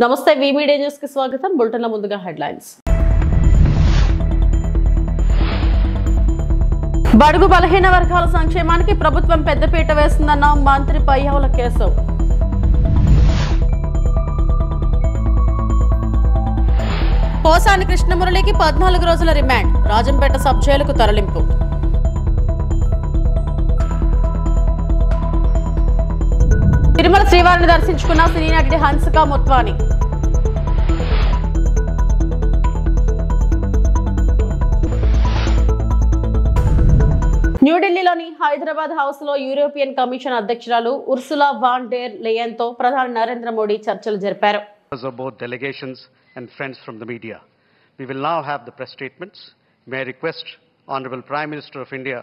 నమస్తే వి media news కి స్వాగతం బులెటిన్ లో ముందుగా హెడ్లైన్స్ బడుగు బలహీన వర్గాల సంక్షేమానికి ప్రభుత్వం పెద్దపీట వేస్తుందన్న మంత్రి పయ్యావుల కేశవ్ పోసాని కృష్ణమురళికి 14 రోజుల రిమాండ్ రాజంపేట సబ్ జైలుకు తరలింపు తిరుమల శ్రీవారిని దర్శించుకున్న సినీ నటి హన్సిక మొత్వాని న్యూఢిల్లీలోని హైదరాబాద్ హౌస్ లో యూరోపియన్ కమిషన్ అధ్యక్షురాలు ఉర్సులా వాన్ డెర్ లెయన్ తో ప్రధాని నరేంద్ర మోడీ చర్చలు జరిపారు. Both delegations and friends from the media, we will now have the press statements. May I request Honorable Prime Minister of India,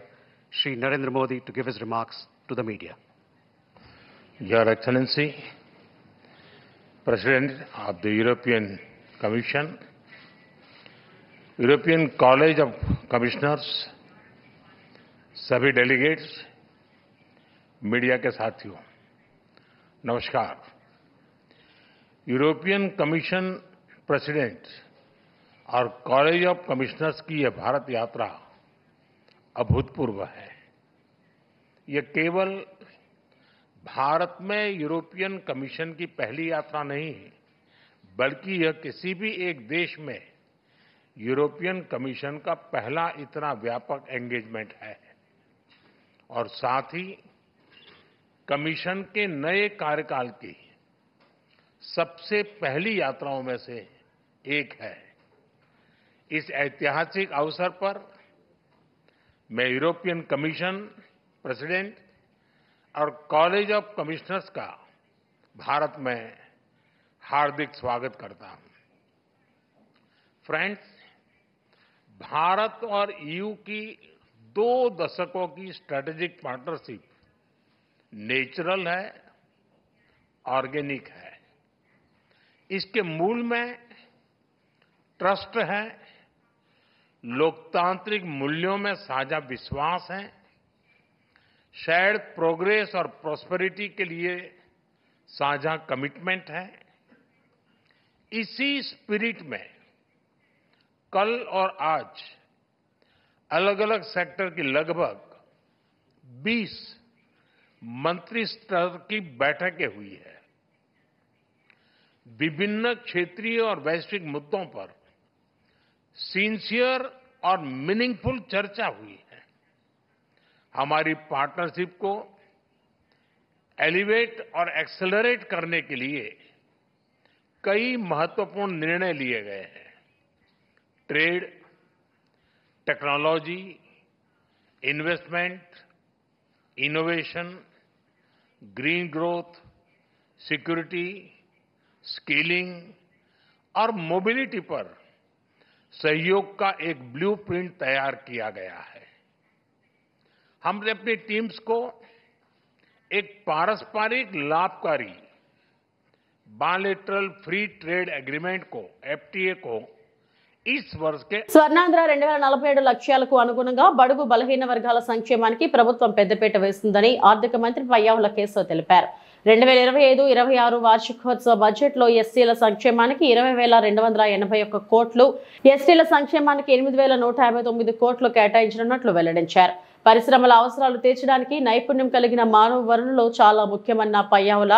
Shri Narendra Modi, to give his remarks to the media. Your Excellency, President of the European Commission, European College of Commissioners, सभी delegates, media के साथियों, नमस्कार। European commission president और college of commissioners की यह भारत यात्रा अभूतपूर्व है। यह केवल भारत में यूरोपियन कमीशन की पहली यात्रा नहीं, बल्कि यह किसी भी एक देश में यूरोपियन कमीशन का पहला इतना व्यापक एंगेजमेंट है और साथ ही कमीशन के नए कार्यकाल की सबसे पहली यात्राओं में से एक है। इस ऐतिहासिक अवसर पर मैं यूरोपियन कमीशन प्रेसिडेंट और कॉलेज ऑफ कमिश्नर्स का भारत में हार्दिक स्वागत करता हूं। फ्रेंड्स, भारत और ईयू की 2 दशकों की स्ट्रेटेजिक पार्टनरशिप नेचुरल है, ऑर्गेनिक है। इसके मूल में ट्रस्ट है, लोकतांत्रिक मूल्यों में साझा विश्वास है, शेयर्ड प्रोग्रेस और प्रॉस्पेरिटी के लिए साझा कमिटमेंट है। इसी स्पिरिट में कल और आज अलग अलग सेक्टर की लगभग 20 मंत्री स्तर की बैठकें हुई है। विभिन्न क्षेत्रीय और वैश्विक मुद्दों पर सिंसियर और मीनिंगफुल चर्चा हुई है। हमारी पार्टनरशिप को एलिवेट और एक्सेलरेट करने के लिए कई महत्वपूर्ण निर्णय लिए गए हैं। Trade, technology, investment, innovation, green growth, security, skilling और मोबिलिटी पर सहयोग का एक ब्लूप्रिंट तैयार किया गया है। हमने अपनी टीम्स को एक पारस्परिक लाभकारी बायलैटरल फ्री ट्रेड एग्रीमेंट को, एफटीए को इस वर्ष के స్వర్ణాంధ్ర 2047 లక్ష్యాలకు అనుగుణంగా బడుగు బలహీన వర్గాల సంక్షేమానికి ప్రభుత్వం పెద్దపీట వేస్తుందని ఆర్థిక మంత్రి పయ్యావుల కేశవ్ తెలిపారు. 2025-26 వార్షికోత్సవ బడ్జెట్లో ఎస్సీల సంక్షేమానికి 20,281 కోట్లు, ఎస్టీల సంక్షేమానికి 8,159 కోట్లు కేటాయించనున్నట్లు వెల్లడించారు. పరిశ్రమల అవసరాలు తీర్చడానికి నైపుణ్యం కలిగిన మానవ వనరులు చాలా ముఖ్యమన్న పయ్యావుల,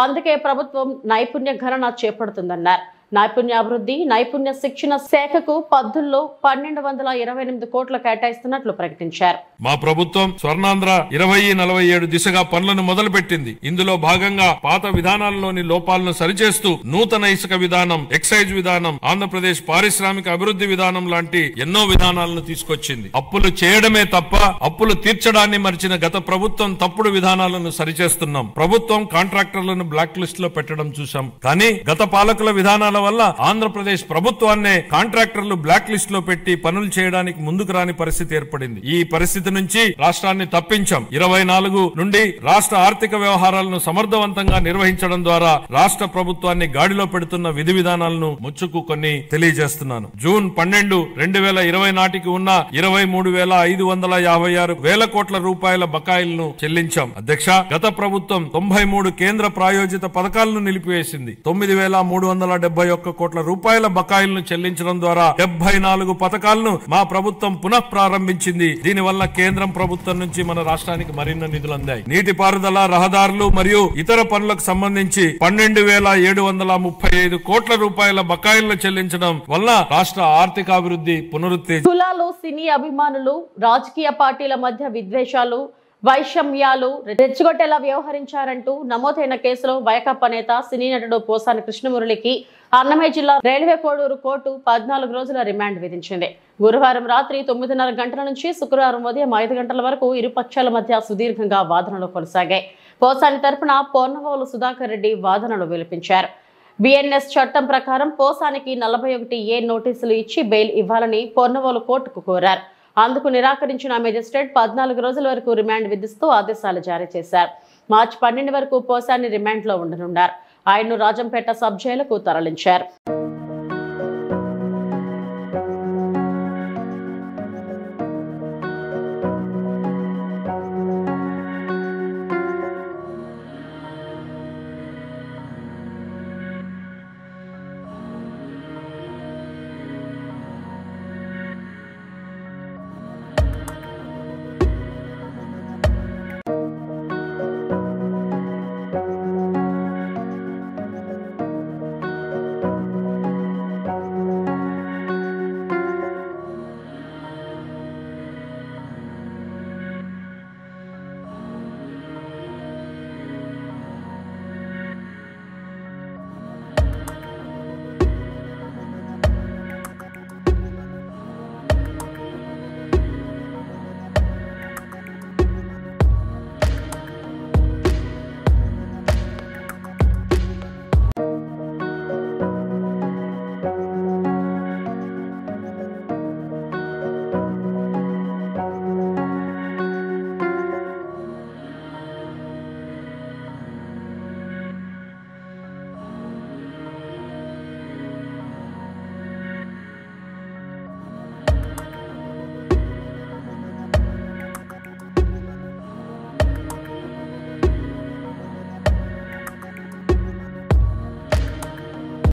అందుకే ప్రభుత్వం నైపుణ్య గణన చేపడుతుందన్నారు. నైపుణ్యాభివృద్ధి, నైపుణ్య శిక్షణ శాఖకు పద్దుల్లో 1,228 కోట్లు కేటాయిస్తున్నట్లు ప్రకటించారు. మా ప్రభుత్వం స్వర్ణాంధ్ర 2047 దిశగా పనులను మొదలుపెట్టింది. ఇందులో భాగంగా పాత విధానాల్లోని లోపాలను సరిచేస్తూ నూతన ఇసుక విధానం, ఎక్సైజ్ విధానం, ఆంధ్రప్రదేశ్ పారిశ్రామిక అభివృద్ధి విధానం లాంటి ఎన్నో విధానాలను తీసుకొచ్చింది. అప్పులు చేయడమే తప్ప అప్పులు తీర్చడాన్ని మరిచిన గత ప్రభుత్వం తప్పుడు విధానాలను సరిచేస్తున్నాం. ప్రభుత్వం కాంట్రాక్టర్లను బ్లాక్ లిస్ట్ లో పెట్టడం చూశాం. కానీ గత పాలకుల విధానాల కారణాల వల్ల ఆంధ్రప్రదేశ్ ప్రభుత్వాన్నే కాంట్రాక్టర్లు బ్లాక్ లిస్ట్ లో పెట్టి పనులు చేయడానికి ముందుకు రాని పరిస్థితి ఏర్పడింది. ఈ పరిస్థితి నుంచి రాష్ట్రాన్ని తప్పించాం. 24 నుండి రాష్ట్ర ఆర్థిక వ్యవహారాలను సమర్థవంతంగా నిర్వహించడం ద్వారా రాష్ట్ర ప్రభుత్వాన్ని గాడిలో పెడుతున్న విధి విధానాలను ముచ్చుకు కొన్ని తెలియజేస్తున్నాను. జూన్ 12, 2020 నాటికి ఉన్న 23,556 వేల కోట్ల రూపాయల బకాయిలను చెల్లించాం. అధ్యక్ష, గత ప్రభుత్వం 93 కేంద్ర ప్రాయోజిత పథకాలను నిలిపివేసింది. 9,371 కోట్ల రూపాయల బకాయిలను చెల్లించడం ద్వారా 74 పథకాలను మా ప్రభుత్వం పునః ప్రారంభించింది. దీనివల్ల కేంద్రం ప్రభుత్వం నుంచి మన రాష్ట్రానికి మరిన్ని నిధులు అందాయి. నీటిపారుదల, రహదారులు మరియు ఇతర పనులకు సంబంధించి 12,735 కోట్ల రూపాయల బకాయిలను చెల్లించడం వల్ల రాష్ట్ర ఆర్థికాభివృద్ధి పునరుత్తేజం. కులాలు, సినీ అభిమానులు, రాజకీయ పార్టీల మధ్య విద్వేషాలు, వైషమ్యాలు రెచ్చగొట్టేలా వ్యవహరించారంటూ నమోదైన కేసులో వైకాపా నేత సినీ నటుడు పోసాని కృష్ణమురళికి అన్నమయ్య జిల్లా రైల్వే కోడూరు కోర్టు 14 రోజుల రిమాండ్ విధించింది. గురువారం రాత్రి 9:30 గంటల నుంచి శుక్రవారం ఉదయం 5 గంటల వరకు ఇరు పక్షాల మధ్య సుదీర్ఘంగా వాదనలు కొనసాగాయి. పోసాని తరపున పొన్నవోలు సుధాకర్ రెడ్డి వాదనలు వినిపించారు. బిఎన్ఎస్ చట్టం ప్రకారం పోసానికి 41A నోటీసులు ఇచ్చి బెయిల్ ఇవ్వాలని పొన్నవోలు కోర్టుకు కోరారు. అందుకు నిరాకరించిన మేజిస్ట్రేట్ 14 రోజుల వరకు రిమాండ్ విధిస్తూ ఆదేశాలు జారీ చేశారు. మార్చి 12 వరకు పోసాని రిమాండ్ లో ఉండనున్నారు. ఆయన్ను రాజంపేట సబ్ జైలుకు తరలించారు.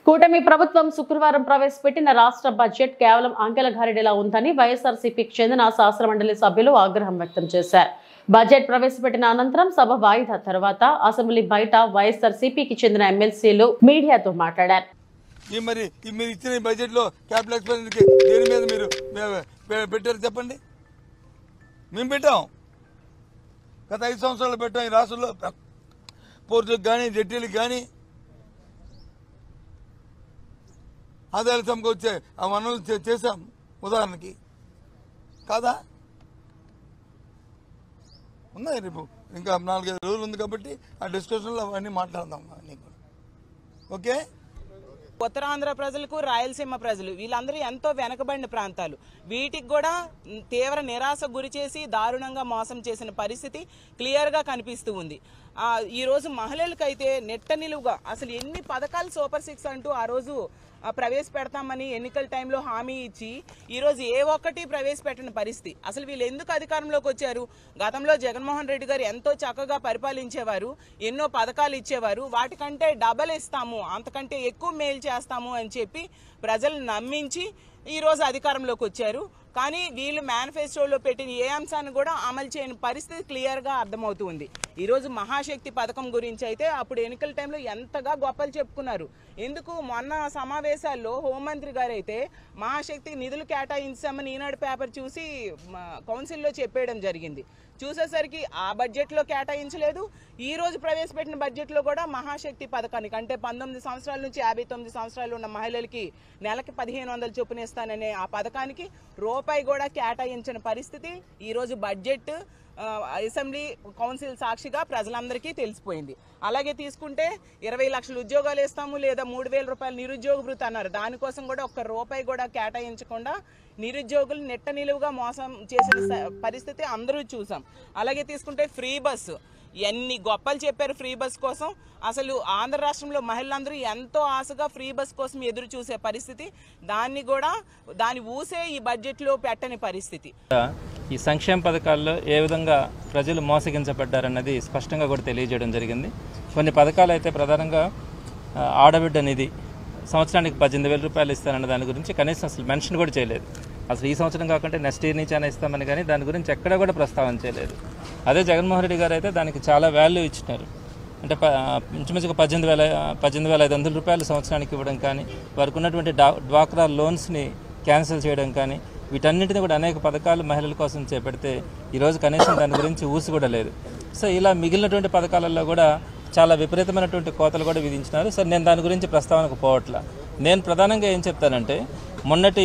కూటమి ప్రభుత్వం శుక్రవారం ప్రవేశపెట్టిన రాష్ట్ర బడ్జెట్ కేవలం అంకెల గారిడిలా ఉందని వైఎస్ఆర్సీపీకి చెందిన శాసనమండలి సభ్యులు ఆగ్రహం వ్యక్తం చేశారు. బడ్జెట్ ప్రవేశపెట్టిన అనంతరం సభ వాయిదా తర్వాత అసెంబ్లీ బయట వైఎస్ఆర్సీపీకి చెందిన ఎమ్మెల్సీలు మీడియాతో మాట్లాడారు. మీరు ఇచ్చిన బడ్జెట్ లో క్యాపిటల్ ఎక్స్పెండిచర్ దేని మీద మీరు పెట్టారు చెప్పండి. మేము పెట్టాం, గత 5 సంవత్సరాలు పెట్టాం. ఈ రాష్ట్రంలో పోర్టులకు కానీ జట్టీలకు కానీ ఆదాయాలు సమకూర్చే ఆ వనరులు చేశాం ఉదాహరణకి కాదా. ఉన్నాయి, రేపు ఇంకా 4-5 రోజులు ఉంది కాబట్టి ఆ డిస్కషన్లో అవన్నీ మాట్లాడదాం. ఓకే. ఉత్తరాంధ్ర ప్రజలకు, రాయలసీమ ప్రజలు వీళ్ళందరూ ఎంతో వెనకబడిన ప్రాంతాలు. వీటికి కూడా తీవ్ర నిరాశ గురి చేసి దారుణంగా మోసం చేసిన పరిస్థితి క్లియర్గా కనిపిస్తూ ఉంది. ఈరోజు మహిళలకైతే నెట్ట నిలువుగా అసలు ఎన్ని పథకాలు సూపర్ 6 అంటూ ఆ రోజు ప్రవేశపెడతామని ఎన్నికల టైంలో హామీ ఇచ్చి ఈరోజు ఏ ఒక్కటి ప్రవేశపెట్టిన పరిస్థితి. అసలు వీళ్ళు ఎందుకు అధికారంలోకి వచ్చారు? గతంలో జగన్మోహన్ రెడ్డి గారు ఎంతో చక్కగా పరిపాలించేవారు, ఎన్నో పథకాలు ఇచ్చేవారు. వాటికంటే డబల్ ఇస్తాము, అంతకంటే ఎక్కువ మేలు చేస్తాము అని చెప్పి ప్రజలను నమ్మించి ఈరోజు అధికారంలోకి వచ్చారు. కానీ వీళ్ళు మేనిఫెస్టోలో పెట్టిన ఏ అంశాన్ని కూడా అమలు చేయని పరిస్థితి క్లియర్గా అర్థమవుతుంది. ఈరోజు మహాశక్తి పథకం గురించి అయితే అప్పుడు ఎన్నికల టైంలో ఎంతగా గొప్పలు చెప్పుకున్నారు. ఎందుకు మొన్న సమావేశాల్లో హోంమంత్రి గారు అయితే మహాశక్తి నిధులు కేటాయించామని ఈనాడు పేపర్ చూసి కౌన్సిల్లో చెప్పేయడం జరిగింది. చూసేసరికి ఆ బడ్జెట్లో కేటాయించలేదు. ఈ రోజు ప్రవేశపెట్టిన బడ్జెట్లో కూడా మహాశక్తి పథకానికి అంటే 19 సంవత్సరాల నుంచి 59 సంవత్సరాలు ఉన్న మహిళలకి నెలకి 1,500 చొప్పున ఇస్తాననే ఆ పథకానికి రూపాయి కూడా కేటాయించిన పరిస్థితి ఈరోజు బడ్జెట్ అసెంబ్లీ కౌన్సిల్ సాక్షిగా ప్రజలందరికీ తెలిసిపోయింది. అలాగే తీసుకుంటే 20 లక్షల ఉద్యోగాలు ఇస్తాము లేదా 3,000 రూపాయలు నిరుద్యోగ భృతి అన్నారు. దానికోసం కూడా ఒక్క రూపాయి కూడా కేటాయించకుండా నిరుద్యోగులు నెట్ట నిలువుగా మోసం చేసిన పరిస్థితి అందరూ చూసాం. అలాగే తీసుకుంటే ఫ్రీ బస్సు ఎన్ని గొప్పలు చెప్పారు ఫ్రీ బస్ కోసం. అసలు ఆంధ్ర రాష్ట్రంలో మహిళలందరూ ఎంతో ఆశగా ఫ్రీ బస్ కోసం ఎదురు చూసే పరిస్థితి, దాని ఊసే ఈ బడ్జెట్లో పెట్టని పరిస్థితి. ఈ సంక్షేమ పథకాల్లో ఏ విధంగా ప్రజలు మోసగించబడ్డారన్నది స్పష్టంగా కూడా తెలియజేయడం జరిగింది. కొన్ని పథకాలు అయితే ప్రధానంగా ఆడబిడ్డ నిధి సంవత్సరానికి 18,000 రూపాయలు ఇస్తారన్న దాని గురించి కనీసం అసలు మెన్షన్ కూడా చేయలేదు. అసలు ఈ సంవత్సరం కాకుండా నెక్స్ట్ ఇయర్ నుంచి అయినా ఇస్తామని కానీ దాని గురించి ఎక్కడ కూడా ప్రస్తావన చేయలేదు. అదే జగన్మోహన్ రెడ్డి గారు అయితే దానికి చాలా వాల్యూ ఇచ్చినారు. అంటే ఇంచుమించుగా 18,500 రూపాయలు సంవత్సరానికి ఇవ్వడం కానీ, వారికి ఉన్నటువంటి డ్వాక్రా లోన్స్ని క్యాన్సిల్ చేయడం కానీ, వీటన్నిటిని కూడా అనేక పథకాలు మహిళల కోసం చేపడితే ఈరోజు కనీసం దాని గురించి ఊసి కూడా లేదు. సో ఇలా మిగిలినటువంటి పథకాలలో కూడా చాలా విపరీతమైనటువంటి కోతలు కూడా విధించినారు. సరే, నేను దాని గురించి ప్రస్తావనకు పోవట్లా. నేను ప్రధానంగా ఏం చెప్తానంటే, మొన్నటి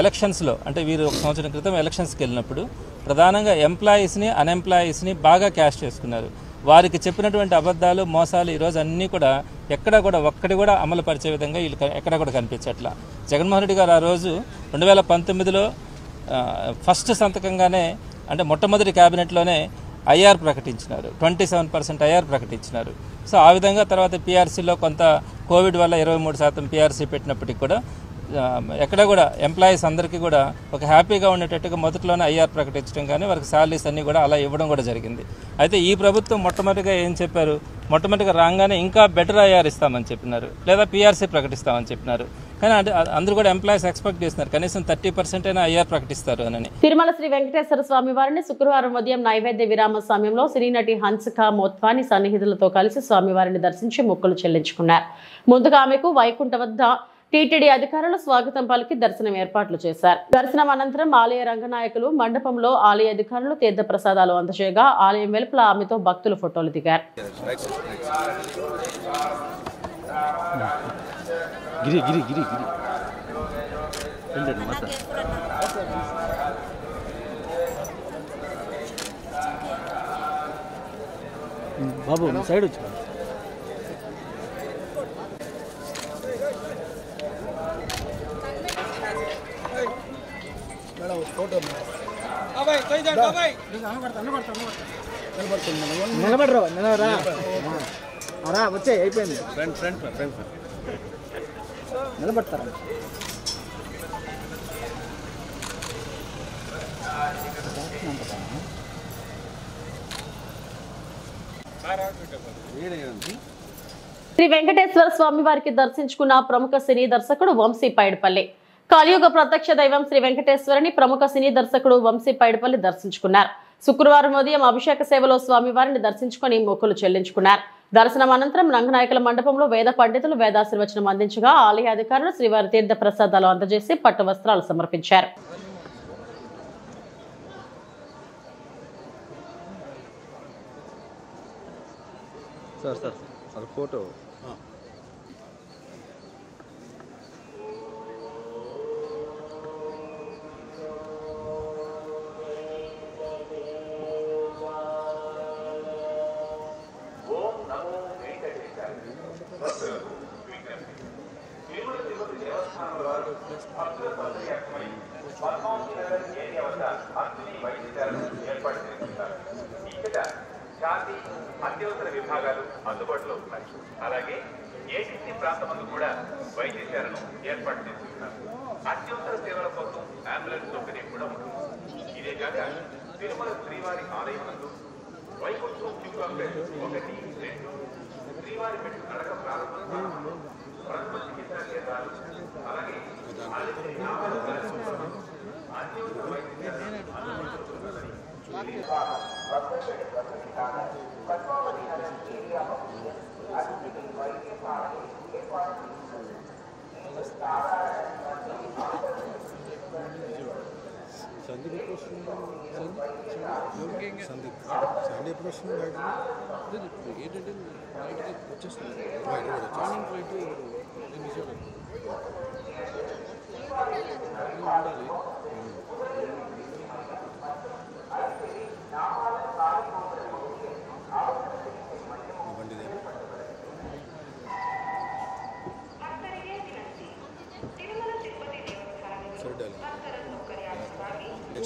ఎలక్షన్స్లో అంటే వీరు 1 సంవత్సరం క్రితం ఎలక్షన్స్కి వెళ్ళినప్పుడు ప్రధానంగా ఎంప్లాయీస్ని అన్ఎంప్లాయీస్ని బాగా క్యాష్ చేసుకున్నారు. వారికి చెప్పినటువంటి అబద్ధాలు మోసాలు ఈరోజు అన్నీ కూడా ఎక్కడ కూడా ఒక్కటి కూడా అమలు పరిచే విధంగా వీళ్ళు ఎక్కడ కూడా కనిపించట్లా. జగన్మోహన్ రెడ్డి గారు ఆ రోజు 2019లో ఫస్ట్ సంతకంగానే అంటే మొట్టమొదటి క్యాబినెట్లోనే ఐఆర్ ప్రకటించినారు, 27% ఐఆర్ ప్రకటించినారు. సో ఆ విధంగా తర్వాత పీఆర్సీలో కొంత కోవిడ్ వల్ల 23% పీఆర్సీ పెట్టినప్పటికీ కూడా ఎక్కడ కూడా ఎంప్లాయీస్ అందరికీ కూడా ఒక హ్యాపీగా ఉండేటట్టుగా మొదట్లోనే ఐఆర్ ప్రకటించడం కానీ వారికి శాలరీస్ అన్నీ కూడా అలా ఇవ్వడం కూడా జరిగింది. అయితే ఈ ప్రభుత్వం మొట్టమొదటిగా ఏం చెప్పారు, మొట్టమొదటిగా రాగానే ఇంకా బెటర్ ఐఆర్ ఇస్తామని చెప్పినారు, లేదా పీఆర్సీ ప్రకటిస్తామని చెప్పినారు. కానీ అందరూ కూడా ఎంప్లాయీస్ ఎక్స్పెక్ట్ చేస్తున్నారు కనీసం 30% అయినా ఐఆర్ ప్రకటిస్తారు అని. తిరుమల శ్రీ వెంకటేశ్వర స్వామి వారిని శుక్రవారం ఉదయం నైవేద్య విరామ సమయంలో సినీనటి హన్సిక మోత్వాని సన్నిహితులతో కలిసి స్వామివారిని దర్శించి మొక్కులు చెల్లించుకున్నారు. ముందుగా ఆమెకు వైకుంఠ వద్ద టీటీడీ అధికారులు స్వాగతం పలికి దర్శనం ఏర్పాట్లు చేశారు. దర్శనం అనంతరం ఆలయ రంగనాయకులు మండపంలో ఆలయ అధికారులు తీర్థ ప్రసాదాలు అందజేయగా ఆలయం వెలుపల ఆమెతో భక్తులు ఫోటోలు దిగారు. బాబు సైడ్ వచ్చి నిలబడరా వచ్చే అయిపోయింది. నిలబడతారా శ్రీ వెంకటేశ్వర స్వామి వారికి దర్శించుకున్న ప్రముఖ సినీ దర్శకుడు వంశీ పైడిపల్లి. కలియుగ ప్రత్యక్ష దైవం శ్రీ వెంకటేశ్వరుని ప్రముఖ సినీ దర్శకుడు వంశీ పైడిపల్లి దర్శించుకున్నారు. శుక్రవారం ఉదయం అభిషేక సేవలో స్వామివారిని దర్శించుకుని మొక్కులు చెల్లించుకున్నారు. దర్శనం అనంతరం రంగనాయకుల మండపంలో వేద పండితులు వేదాశీర్వచనం అందించగా ఆలయ అధికారులు శ్రీవారి తీర్థ ప్రసాదాలు అందజేసి పట్టు వస్త్రాలు సమర్పించారు. ఫోటో జాతి అత్యవసర విభాగాలు అందుబాటులో ఉన్నాయి. అలాగే ఏజెన్సీ ప్రాంతమందు కూడా వైద్య సేవలను ఏర్పాటు చేస్తున్నారు. అత్యవసర సేవల కోసం అంబులెన్స్ సౌకర్యం కూడా ఉంటుంది. ఇదే కాక తిరుమల శ్రీవారి ఆలయం నందు వైకుంఠం క్యూ కాంప్లెక్స్ 1, 2, శ్రీవారి మెట్టు నడక ప్రారంభం, ప్రథమ చికిత్సా కేంద్రాలు, అలాగే అత్యవసర వైద్య సండే ఎప్పుడు వస్తుంది ఏంటంటే నైట్కి వచ్చేస్తుంది joining flight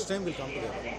Next time we'll come together.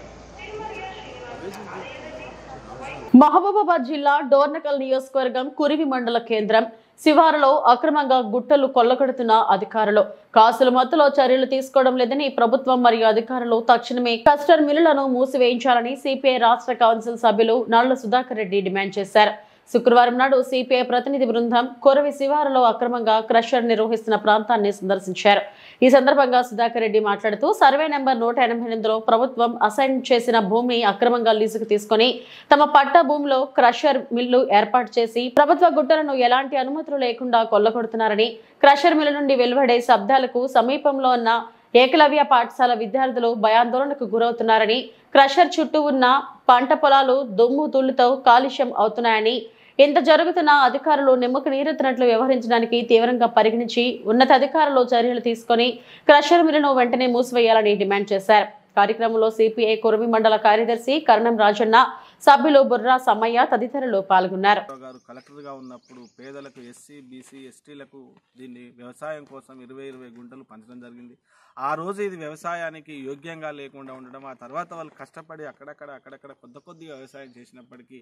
Mahabubabad జిల్లా డోర్నకల్ నియోజకవర్గం కురివి మండల కేంద్రం శివారులో అక్రమంగా గుట్టలు కొల్లగొడుతున్న అధికారులు కాసుల మత్తులో చర్యలు తీసుకోవడం లేదని ప్రభుత్వం మరియు అధికారులు తక్షణమే కస్టర్ మిల్లులను మూసివేయించాలని సిపిఐ రాష్ట్ర కౌన్సిల్ సభ్యులు నల్ల సుధాకర్ రెడ్డి డిమాండ్ చేశారు. శుక్రవారం నాడు సిపిఐ ప్రతినిధి బృందం కొరవి శివారులో అక్రమంగా క్రషర్ నిర్వహిస్తున్న ప్రాంతాన్ని సందర్శించారు. ఈ సందర్భంగా సుధాకర్ రెడ్డి మాట్లాడుతూ సర్వే నెంబర్ 188లో ప్రభుత్వం అసైన్ చేసిన భూమిని అక్రమంగా లీజుకు తీసుకుని తమ పట్టా భూమిలో క్రషర్ మిల్లు ఏర్పాటు చేసి ప్రభుత్వ గుట్టలను ఎలాంటి అనుమతులు లేకుండా కొల్లగొడుతున్నారని, క్రషర్ మిల్లు నుండి వెలువడే శబ్దాలకు సమీపంలో ఉన్న ఏకలవ్య పాఠశాల విద్యార్థులు భయాందోళనకు గురవుతున్నారని, క్రషర్ చుట్టూ ఉన్న పంట పొలాలు దుమ్ము ధూళితో కాలుష్యం అవుతున్నాయని, ఇంత జరుగుతున్న అధికారులు నిమ్మకు నీరెత్తినట్లు వ్యవహరించడానికి తీవ్రంగా పరిగణించి ఉన్నతాధికారులు చర్యలు తీసుకుని క్రషర్ మిల్లును వెంటనే మూసివేయాలని డిమాండ్ చేశారు. కార్యక్రమంలో సిపిఐ కురవి మండల కార్యదర్శి కరణం రాజన్న, సభ్యులు బుర్రా సమ్మయ్య తదితరులు పాల్గొన్నారు. కలెక్టర్గా ఉన్నప్పుడు పేదలకు ఎస్సీ, బీసీ, ఎస్టీలకు దీన్ని వ్యవసాయం కోసం 20 గుంటలు పంచడం జరిగింది. ఆ రోజు ఇది వ్యవసాయానికి యోగ్యంగా లేకుండా ఉండడం, ఆ తర్వాత వాళ్ళు కష్టపడి అక్కడక్కడ కొద్దిగా వ్యవసాయం చేసినప్పటికీ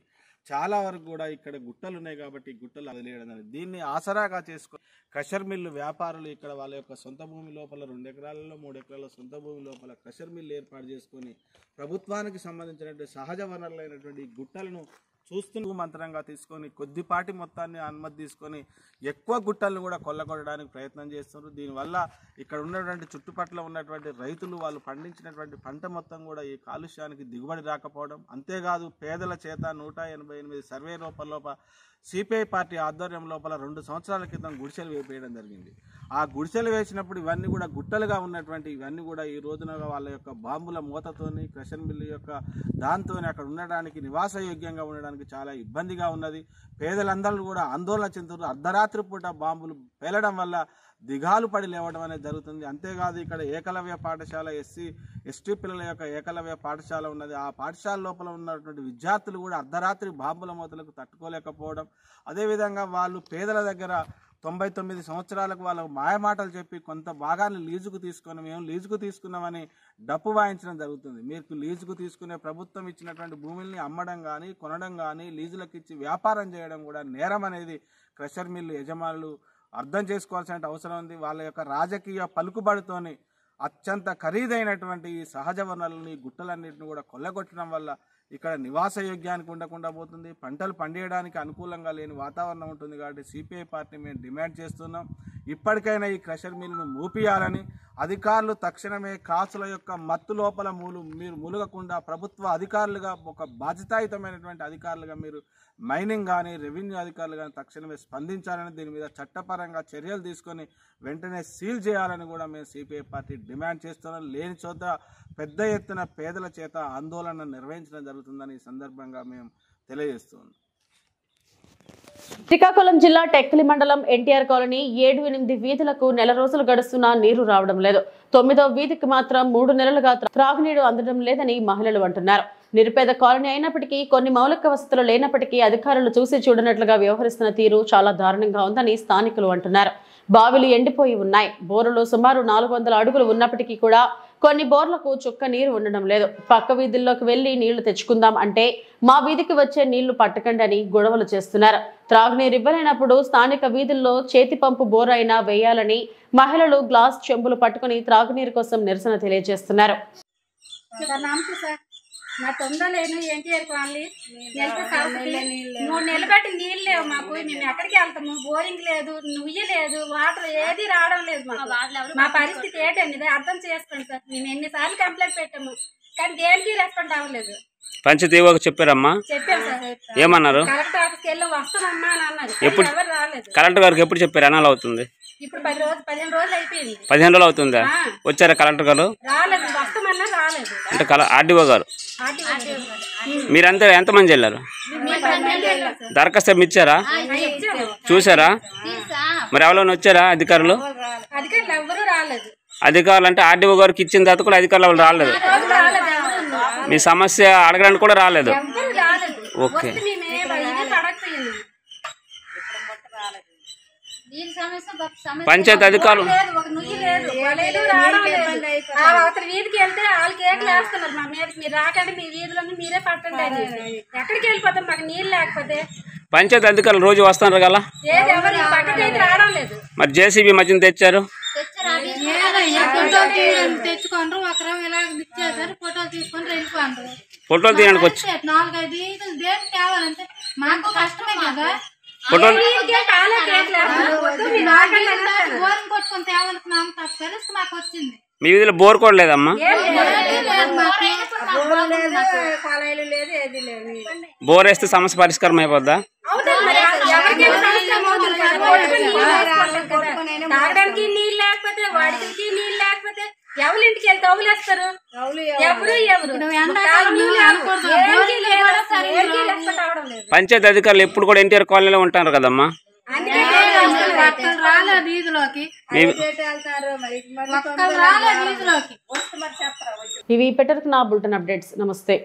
చాలా వరకు కూడా ఇక్కడ గుట్టలు ఉన్నాయి కాబట్టి గుట్టలు వదిలేయడం జరిగింది. దీన్ని ఆసరాగా చేసుకొని క్రషర్ మిల్లు వ్యాపారులు ఇక్కడ వాళ్ళ యొక్క సొంత భూమి లోపల 2 ఎకరాలలో 3 ఎకరాల సొంత భూమి లోపల క్రషర్ మిల్లు ఏర్పాటు చేసుకొని ప్రభుత్వానికి సంబంధించినటువంటి సహజ వనరులైనటువంటి గుట్టలను చూస్తూ మంత్రంగా తీసుకొని కొద్దిపాటి మొత్తాన్ని అనుమతి తీసుకొని ఎక్కువ గుట్టలను కూడా కొల్లగొట్టడానికి ప్రయత్నం చేస్తున్నారు. దీనివల్ల ఇక్కడ ఉన్నటువంటి చుట్టుపక్కల ఉన్నటువంటి రైతులు వాళ్ళు పండించినటువంటి పంట మొత్తం కూడా ఈ కాలుష్యానికి దిగుబడి రాకపోవడం, అంతేకాదు పేదల చేత 188 సర్వే లోపల సిపిఐ పార్టీ ఆధ్వర్యం లోపల 2 సంవత్సరాల క్రితం గుడిసెలు వేయడం జరిగింది. ఆ గుడిసెలు వేసినప్పుడు ఇవన్నీ కూడా గుట్టలుగా ఉన్నటువంటి ఇవన్నీ కూడా ఈ రోజున వాళ్ళ యొక్క బాంబుల మూతతోని క్రషర్ మిల్లు యొక్క దాంతోని అక్కడ ఉండడానికి నివాసయోగ్యంగా ఉండడానికి చాలా ఇబ్బందిగా ఉన్నది. పేదలందరూ కూడా ఆందోళన చెందుతున్నారు. అర్ధరాత్రి పూట బాంబులు పేలడం వల్ల దిగాలు పడి లేవడం అనేది జరుగుతుంది. అంతేకాదు ఇక్కడ ఏకలవ్య పాఠశాల ఎస్సీ ఎస్టీ పిల్లల యొక్క ఏకలవ్య పాఠశాల ఉన్నది. ఆ పాఠశాల లోపల ఉన్నటువంటి విద్యార్థులు కూడా అర్ధరాత్రి బాంబుల మూతలకు తట్టుకోలేకపోవడం, అదేవిధంగా వాళ్ళు పేదల దగ్గర 99 సంవత్సరాలకు వాళ్ళు మాయమాటలు చెప్పి కొంత భాగాన్ని లీజుకు తీసుకొని మేము లీజుకు తీసుకున్నామని డప్పు వాయించడం జరుగుతుంది. మీకు లీజుకు తీసుకునే ప్రభుత్వం ఇచ్చినటువంటి భూముల్ని అమ్మడం కానీ కొనడం కానీ లీజులకు ఇచ్చి వ్యాపారం చేయడం కూడా నేరం అనేది క్రషర్ మిల్లు యజమానులు అర్థం చేసుకోవాల్సిన అవసరం ఉంది. వాళ్ళ యొక్క రాజకీయ పలుకుబడితోని అత్యంత ఖరీదైనటువంటి ఈ సహజ వనరులని గుట్టలన్నింటిని కూడా కొల్లగొట్టడం వల్ల ఇక్కడ నివాసయోగ్యానికి ఉండకుండా పోతుంది. పంటలు పండియడానికి అనుకూలంగా లేని వాతావరణం ఉంటుంది. కాబట్టి సిపిఐ పార్టీ మేము డిమాండ్ చేస్తున్నాం, ఇప్పటికైనా ఈ క్రషర్ మిల్లును మూపియాలని, అధికారులు తక్షణమే కాసుల యొక్క మత్తు లోపల మీరు ములగకుండా ప్రభుత్వ అధికారులుగా ఒక బాధ్యతాయుతమైనటువంటి అధికారులుగా మీరు మైనింగ్ కానీ రెవెన్యూ అధికారులు కానీ తక్షణమే స్పందించాలని, దీని మీద చట్టపరంగా చర్యలు తీసుకొని వెంటనే సీల్ చేయాలని కూడా మేము సిపిఐ పార్టీ డిమాండ్ చేస్తున్నాం. లేని చోట పెద్ద ఎత్తున పేదల చేత ఆందోళన నిర్వహించడం జరుగుతుందని ఈ సందర్భంగా మేము తెలియజేస్తున్నాం. శ్రీకాకుళం జిల్లా టెక్కలి మండలం ఎన్టీఆర్ కాలనీ 7-8 వీధులకు నెల రోజులు గడుస్తున్నా నీరు రావడం లేదు. 9వ వీధికి మాత్రం 3 నెలలుగా త్రాగునీరు అందడం లేదని మహిళలు అంటున్నారు. నిరుపేద కాలనీ అయినప్పటికీ కొన్ని మౌలిక వసతులు లేనప్పటికీ అధికారులు చూసి చూడనట్లుగా వ్యవహరిస్తున్న తీరు చాలా దారుణంగా ఉందని స్థానికులు అంటున్నారు. బావిలు ఎండిపోయి ఉన్నాయి. బోరులు సుమారు 400 అడుగులు ఉన్నప్పటికీ కూడా కొన్ని బోర్లకు చుక్క నీరు ఉండడం లేదు. పక్క వీధుల్లోకి వెళ్లి నీళ్లు తెచ్చుకుందాం అంటే మా వీధికి వచ్చే నీళ్లు పట్టకండి అని గొడవలు చేస్తున్నారు. త్రాగునీరు ఇవ్వలేనప్పుడు స్థానిక వీధుల్లో చేతి పంపు బోర్ అయినా వేయాలని మహిళలు గ్లాస్ చెంబులు పట్టుకుని త్రాగునీరు కోసం నిరసన తెలియజేస్తున్నారు. మా తొందరలేను ఎన్టీఆర్ కాలనీ నెలకు 3 నెలలు బట్టి నీళ్ళు లేవు మాకు. మేము ఎక్కడికి వెళ్తాము? బోరింగ్ లేదు, నుయ్యి లేదు, వాటర్ ఏది రావడం లేదు మాకు. మా పరిస్థితి ఏంటండి అర్థం చేసుకోండి సార్. మేము ఎన్నిసార్లు కంప్లైంట్ పెట్టాము కానీ దేనికి రెస్పాండ్ అవ్వలేదు. పంచదేవకు చెప్పారమ్మా? చెప్పాము సార్. ఏమన్నారు? కలెక్టర్ ఆఫీస్కి వెళ్ళి వస్తామమ్మా అని అన్నారు. ఎవరు రాలేదు. కలెక్టర్ గారికి ఎప్పుడు చెప్పారు? ఎన్నాళ్ళు అవుతుంది? ఇప్పుడు 15 రోజులు అయిపోయింది. 15 రోజులు అవుతుందా? వచ్చారా కలెక్టర్ గారు? రాలేదు. వస్తామన్నా రాలేదు. అంటే ఆర్డీఓ గారు మీరంతా ఎంతమంది వెళ్ళారు? దరఖాస్తు ఇచ్చారా? చూసారా? మరి ఎవరైనా వచ్చారా అధికారులు? అధికారులు అంటే ఆర్డీఓ గారికి ఇచ్చిన తర్వాత కూడా అధికారులు ఎవరు రాలేదు. మీ సమస్య అడగడానికి కూడా రాలేదు. ఓకే. పంచాయతీ అధికారులు ఒక నుయ్యి లేదు, వాళ్ళు రావడం లేదు. అవతల వీధికి వెళ్తే వాళ్ళు కేకలు వేస్తున్నారు మా మీద, మీరు రాకండి, మీ వీధులన్నీ మీరే పట్టండి అని. ఎక్కడికి వెళ్ళిపోతాం మాకు నీళ్ళు లేకపోతే? పంచాయతీ అధికారులు రోజు వస్తున్నారు కదా, ఏది ఎవరు పక్కకి అయితే రావడం లేదు. మరి జేసీబీ మధ్యన తెచ్చారు, తెచ్చుకోండి ఒకరం ఇలా ఇచ్చేసారు, ఫోటోలు తీసుకొని వెళ్ళిపోండి. ఫోటోలు తీయడానికి వచ్చి 4-5 ఈదులు దేనికి తేవాలంటే మాకు కష్టమే కదా. ఫోటోలు బోరింగ్ కొట్టుకొని తేవాలనుకున్నాం, తెలుసు మాకు వచ్చింది. మీ వీధిలో బోర్ కూడా లేదమ్మా? బోర్ వేస్తే సమస్య పరిష్కారం అయిపోద్దా? తాగడానికి నీళ్ళు లేకపోతే, వాడికి నీళ్ళు లేకపోతే ఎవరి ఇంటికి వెళ్తే అవులేస్తారు. పంచాయతీ అధికారులు ఎప్పుడు కూడా ఎన్టీఆర్ కాలనీలో ఉంటారు కదమ్మా. ఇవి ఇప్పటివరకు నా బులెటిన్ అప్డేట్స్. నమస్తే.